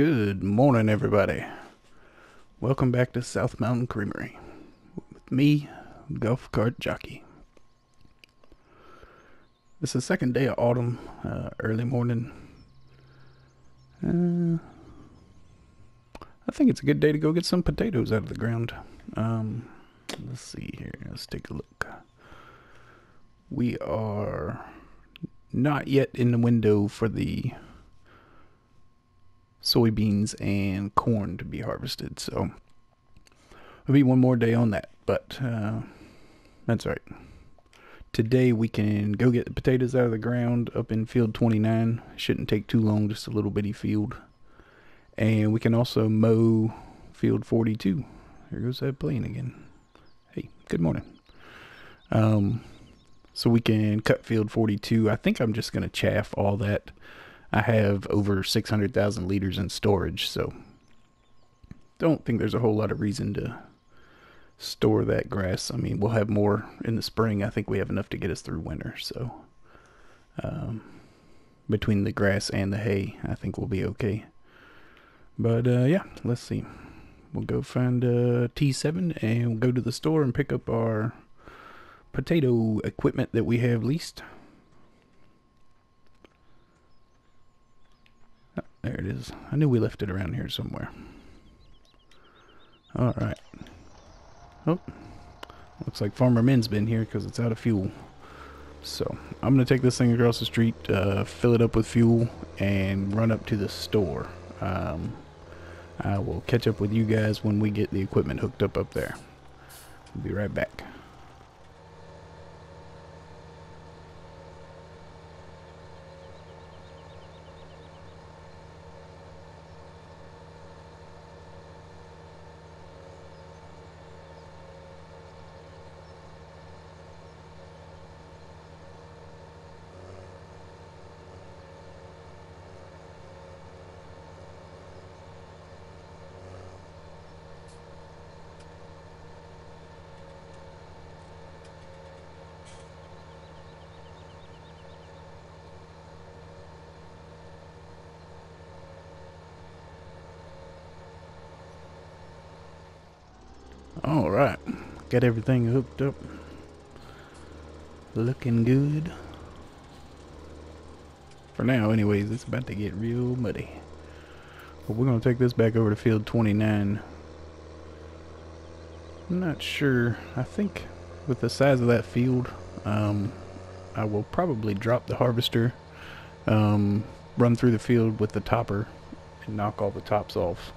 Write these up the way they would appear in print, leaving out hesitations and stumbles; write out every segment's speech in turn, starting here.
Good morning, everybody. Welcome back to South Mountain Creamery with me, Golf Cart Jockey. It's the second day of autumn, early morning. I think it's a good day to go get some potatoes out of the ground. Let's see here. Let's take a look. We are not yet in the window for the soybeans and corn to be harvested, so it'll be one more day on that, but that's right. Today we can go get the potatoes out of the ground up in field 29. Shouldn't take too long, just a little bitty field. And we can also mow field 42. Here goes that plane again. Hey, good morning. So we can cut field 42. I think I'm just going to chaff all that. I have over 600,000 liters in storage, so don't think there's a whole lot of reason to store that grass. I mean, we'll have more in the spring. I think we have enough to get us through winter, so between the grass and the hay, I think we'll be okay. But yeah, let's see. We'll go find T7 and we'll go to the store and pick up our potato equipment that we have leased. Oh, there it is. I knew we left it around here somewhere. Alright. Oh, looks like Farmer Min's been here because it's out of fuel. So, I'm going to take this thing across the street, fill it up with fuel, and run up to the store. I will catch up with you guys when we get the equipment hooked up there. We'll be right back. Alright, got everything hooked up. Looking good. For now, anyways, it's about to get real muddy. But we're going to take this back over to field 29. I'm not sure. I think with the size of that field, I will probably drop the harvester, run through the field with the topper, and knock all the tops off.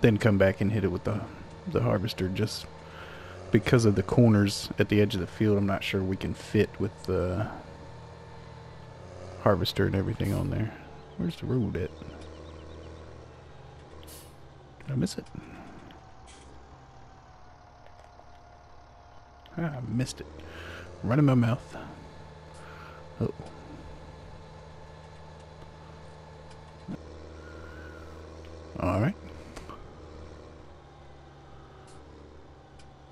Then come back and hit it with the harvester, just because of the corners at the edge of the field. I'm not sure we can fit with the harvester and everything on there. Where's the road at? Did I miss it? I missed it. Running my mouth. Oh. Alright.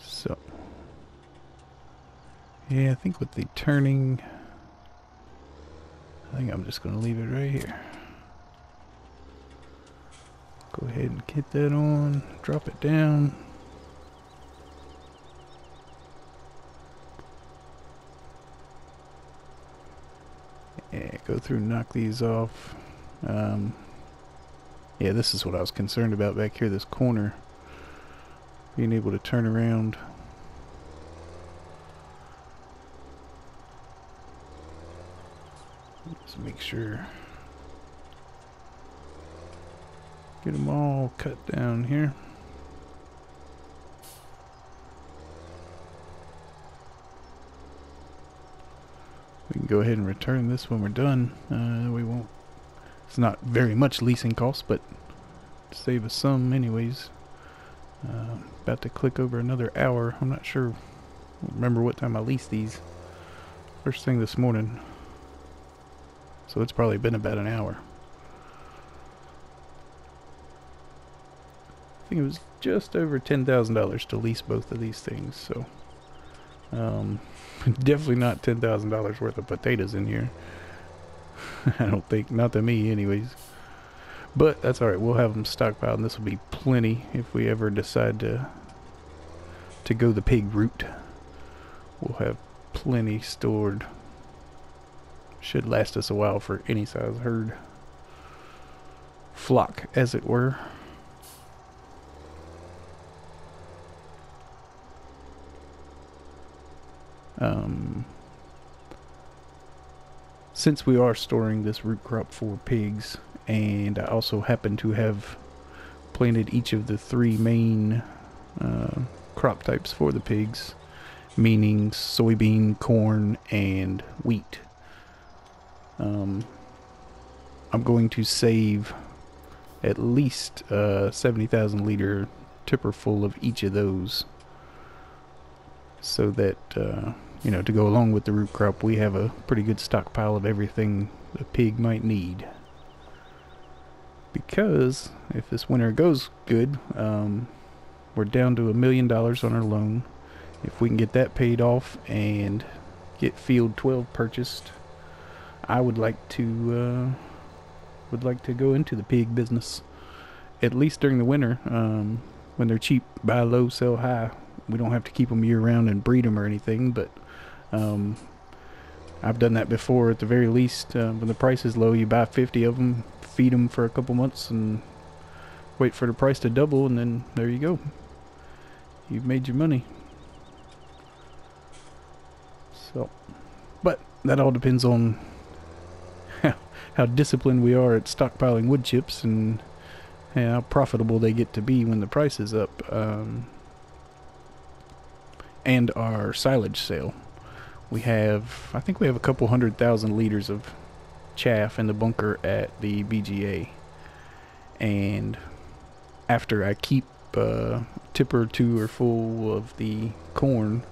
So, yeah, I think with the turning, I think I'm just going to leave it right here. Go ahead and get that on, drop it down. Yeah, go through and knock these off. Yeah, this is what I was concerned about back here, this corner. Being able to turn around. Let's make sure. Get them all cut down here. We can go ahead and return this when we're done. We won't. It's not very much leasing costs, but save us some anyways. About to click over another hour. I'm not sure. Remember what time I leased these. First thing this morning. So it's probably been about an hour. I think it was just over $10,000 to lease both of these things. So definitely not $10,000 worth of potatoes in here. I don't think, not to me anyways. But that's alright, we'll have them stockpiled, and this will be plenty if we ever decide to go the pig route. We'll have plenty stored. Should last us a while for any size herd. Flock, as it were. Since we are storing this root crop for pigs, and I also happen to have planted each of the 3 main crop types for the pigs, meaning soybean, corn, and wheat. I'm going to save at least 70,000 liter tipper full of each of those, so that you know, to go along with the root crop, we have a pretty good stockpile of everything the pig might need. Because if this winter goes good, we're down to $1 million on our loan. If we can get that paid off and get field 12 purchased, I would like to go into the pig business, at least during the winter. When they're cheap, buy low, sell high. We don't have to keep them year round and breed them or anything, but I've done that before. At the very least, when the price is low, you buy 50 of them, feed them for a couple months, and wait for the price to double, and then there you go. You've made your money. So, but that all depends on how disciplined we are at stockpiling wood chips, and how profitable they get to be when the price is up. And our silage sale. I think we have a couple 100,000 liters of chaff in the bunker at the BGA. And after I keep a tipper or 2 or full of the corn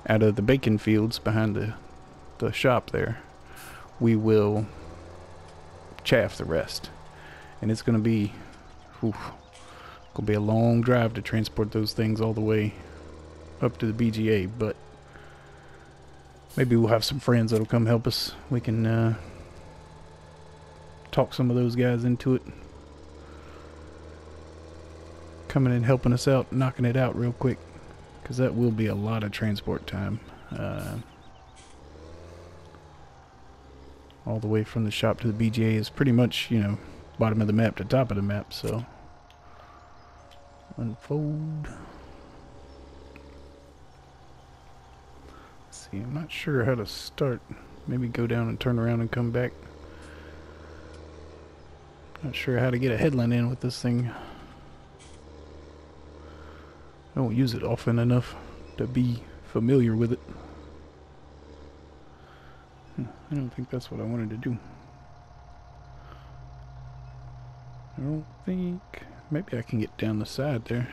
out of the bacon fields behind the shop there, we will chaff the rest. And it's going to be a long drive to transport those things all the way up to the BGA, but maybe we'll have some friends that'll come help us. We can talk some of those guys into it, coming in, helping us out, knocking it out real quick, because that will be a lot of transport time, all the way from the shop to the BGA is pretty much, you know, bottom of the map to top of the map. So unfold. See, I'm not sure how to start. Maybe go down and turn around and come back. Not sure how to get a headline in with this thing. I don't use it often enough to be familiar with it. I don't think that's what I wanted to do. I don't think... Maybe I can get down the side there.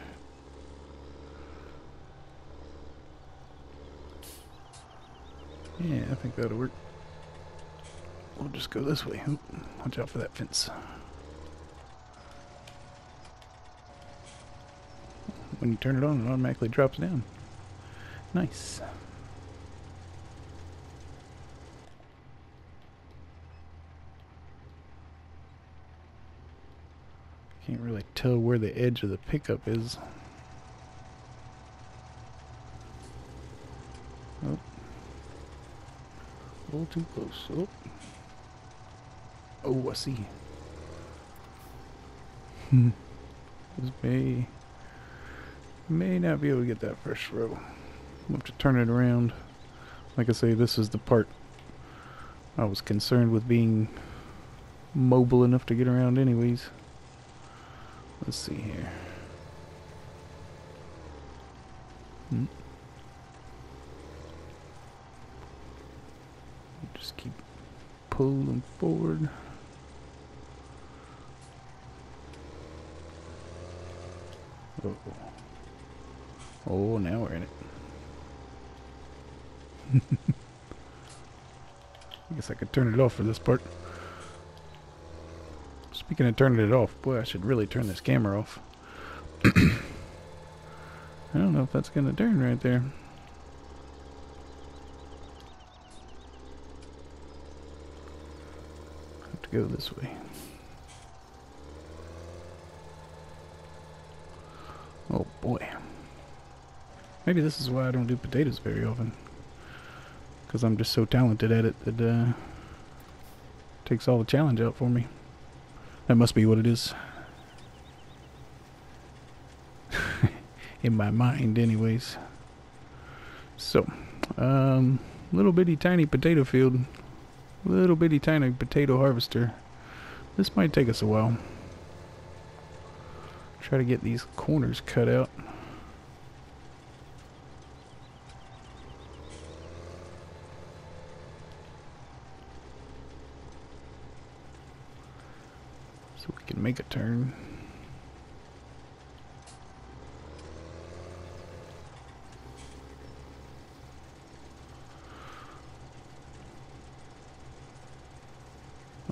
Yeah, I think that'll work. We'll just go this way. Oop, watch out for that fence. When you turn it on, it automatically drops down. Nice. Can't really tell where the edge of the pickup is. Oh. A little too close. Oh, oh, I see. This may not be able to get that first row. We'll have to turn it around. Like I say, this is the part I was concerned with being mobile enough to get around anyways. Let's see here. Just keep pulling forward. Uh-oh. Oh, now we're in it. I guess I could turn it off for this part. Speaking of turning it off, boy, I should really turn this camera off. I don't know if that's gonna turn right there. go this way. Oh boy. Maybe this is why I don't do potatoes very often. Because I'm just so talented at it that takes all the challenge out for me. That must be what it is. In my mind anyways. So, little bitty tiny potato field. Little bitty tiny potato harvester. This might take us a while. Try to get these corners cut out. So we can make a turn.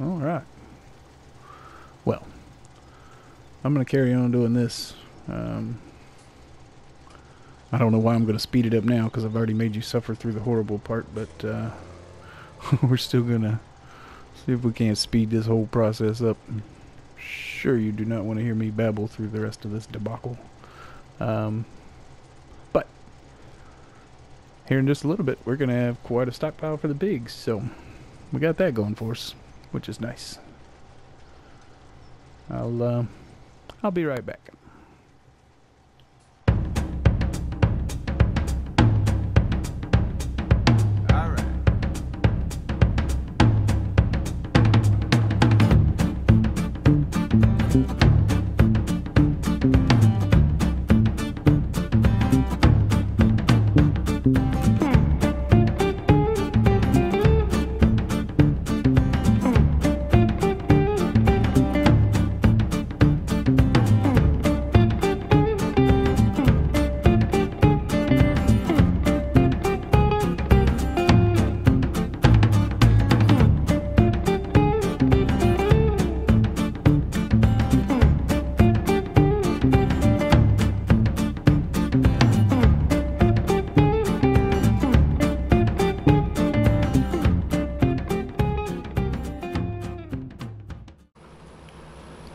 Alright. Well, I'm going to carry on doing this. I don't know why I'm going to speed it up now, because I've already made you suffer through the horrible part, but we're still going to see if we can't speed this whole process up. I'm sure you do not want to hear me babble through the rest of this debacle. But here in just a little bit, we're going to have quite a stockpile for the pigs, so we got that going for us, which is nice. I'll be right back.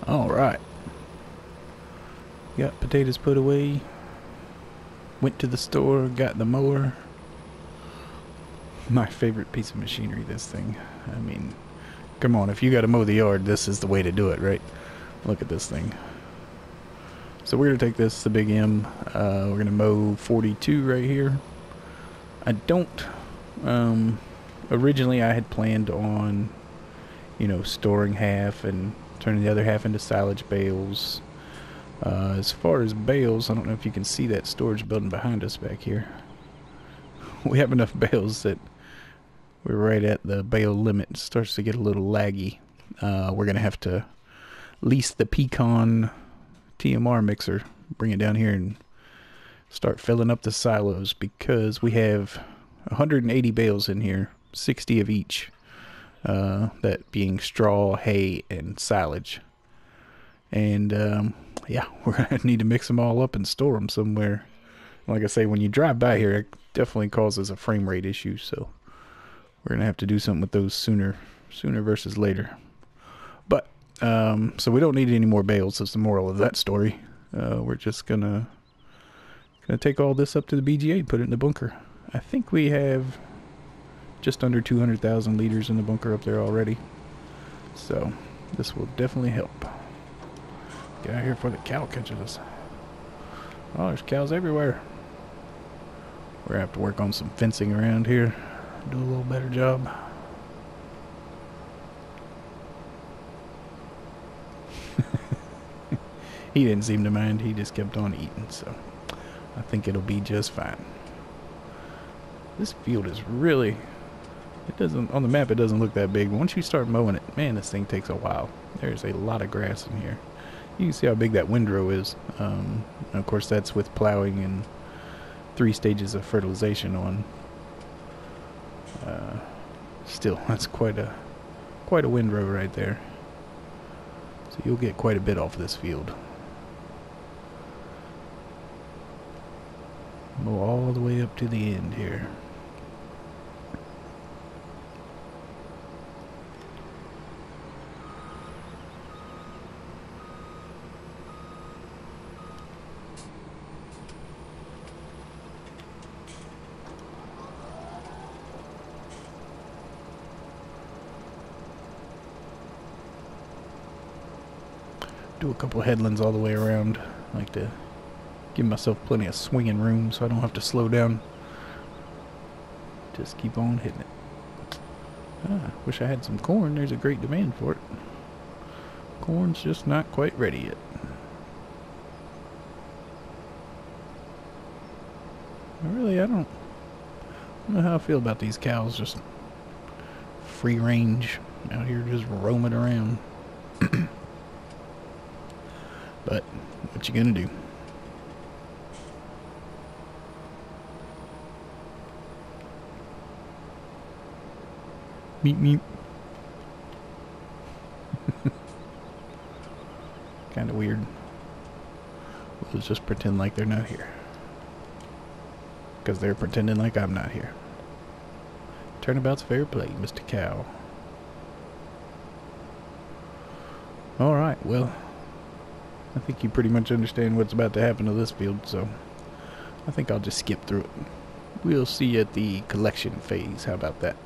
Alright. Got potatoes put away. Went to the store, got the mower. My favorite piece of machinery, this thing. I mean, come on, if you gotta mow the yard, this is the way to do it, right? Look at this thing. So we're gonna take this, the Big M. We're gonna mow 42 right here. I don't, originally I had planned on, you know, storing half and turning the other half into silage bales. As far as bales, I don't know if you can see that storage building behind us back here. We have enough bales that we're right at the bale limit. It starts to get a little laggy. We're going to have to lease the Pecan TMR mixer, bring it down here and start filling up the silos, because we have 180 bales in here, 60 of each. That being straw, hay, and silage. And yeah, we're gonna need to mix them all up and store them somewhere. Like I say, when you drive by here, it definitely causes a frame rate issue, so we're gonna have to do something with those sooner versus later. But so we don't need any more bales, is the moral of that story. We're just gonna take all this up to the BGA and put it in the bunker. I think we have just under 200,000 liters in the bunker up there already, so this will definitely help. Get out here before the cow catches us. Oh, there's cows everywhere. We're gonna have to work on some fencing around here, do a little better job. He didn't seem to mind, he just kept on eating, so I think it'll be just fine. This field is really, it doesn't, on the map it doesn't look that big. Once you start mowing it, man, this thing takes a while. There's a lot of grass in here. You can see how big that windrow is. And of course that's with plowing and 3 stages of fertilization on. Still, that's quite a windrow right there. So you'll get quite a bit off this field. Mow all the way up to the end here. do a couple headlands all the way around. I like to give myself plenty of swinging room so I don't have to slow down. Just keep on hitting it. Wish I had some corn. There's a great demand for it. Corn's just not quite ready yet. I don't know how I feel about these cows just free range out here just roaming around. But what you gonna do? Meep meep. Kinda weird. Let's just pretend like they're not here. Because they're pretending like I'm not here. Turnabout's fair play, Mr. Cow. Alright, well, I think you pretty much understand what's about to happen to this field, so I think I'll just skip through it. We'll see you at the collection phase. How about that?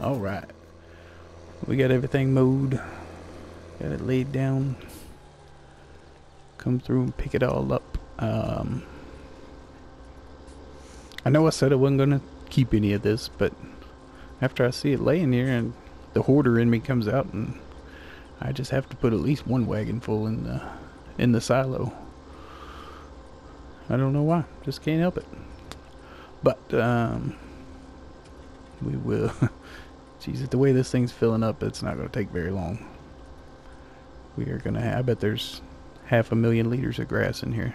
Alright. We got everything mowed. Got it laid down. Come through and pick it all up. I know I said I wasn't going to keep any of this, but after I see it laying here and the hoarder in me comes out, and I just have to put at least one wagon full in the silo. I don't know why. Just can't help it. But we will. Jeez, the way this thing's filling up, it's not going to take very long. We are going to I bet there's 500,000 liters of grass in here.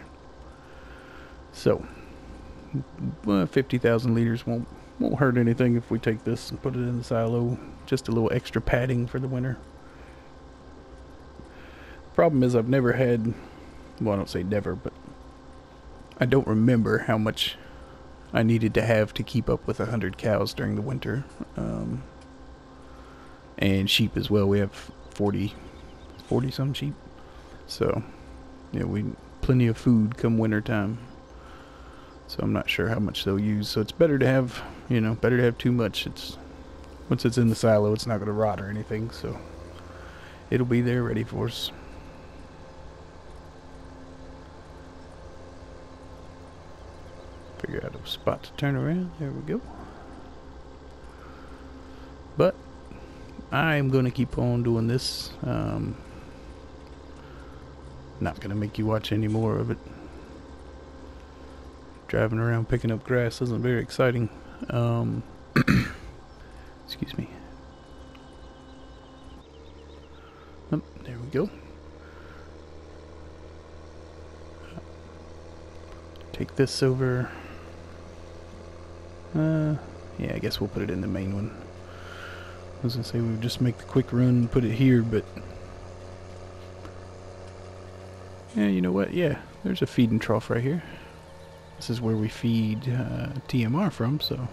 So, 50,000 liters won't hurt anything if we take this and put it in the silo. Just a little extra padding for the winter. Problem is I've never had, well, I don't say never, but I don't remember how much I needed to have to keep up with 100 cows during the winter. And sheep as well. We have 40 some sheep. So, yeah, we plenty of food come winter time. So I'm not sure how much they'll use. So it's better to have, better to have too much. Once it's in the silo, it's not going to rot or anything. So it'll be there ready for us. Figure out a spot to turn around. There we go. But I'm going to keep on doing this. Not going to make you watch any more of it. Driving around picking up grass isn't very exciting. Excuse me. Oh, there we go. Take this over. Yeah, I guess we'll put it in the main one. I was gonna say we would just make the quick run and put it here, but yeah, you know what? Yeah, there's a feeding trough right here. This is where we feed TMR from, so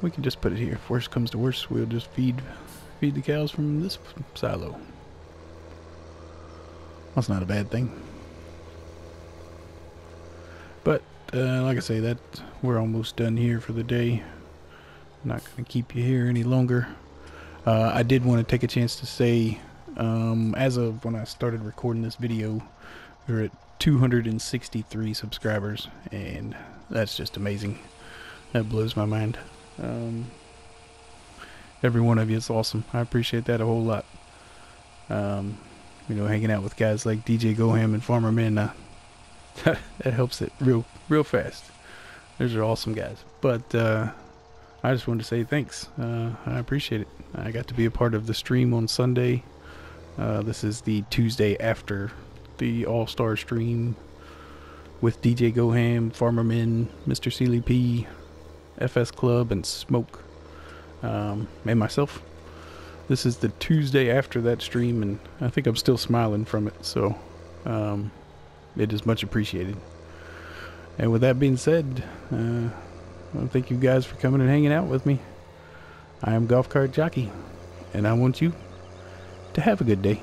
we can just put it here. If worst comes to worst, we'll just feed the cows from this silo. That's not a bad thing. But like I say, that we're almost done here for the day. I'm not going to keep you here any longer. I did want to take a chance to say, as of when I started recording this video, we're at 263 subscribers, and that's just amazing. That blows my mind. Every one of you is awesome. I appreciate that a whole lot. You know, hanging out with guys like DJ Goham and Farmer Man, that helps it real fast. Those are awesome guys. But I just wanted to say thanks. I appreciate it. I got to be a part of the stream on Sunday. This is the Tuesday after the All-Star stream with DJ Goham, Farmer Man, Mr. Sealy P, FS Club, and Smoke, and myself. This is the Tuesday after that stream, and I think I'm still smiling from it, so it is much appreciated. And with that being said, well, thank you guys for coming and hanging out with me. I am Golf Cart Jockey, and I want you to have a good day.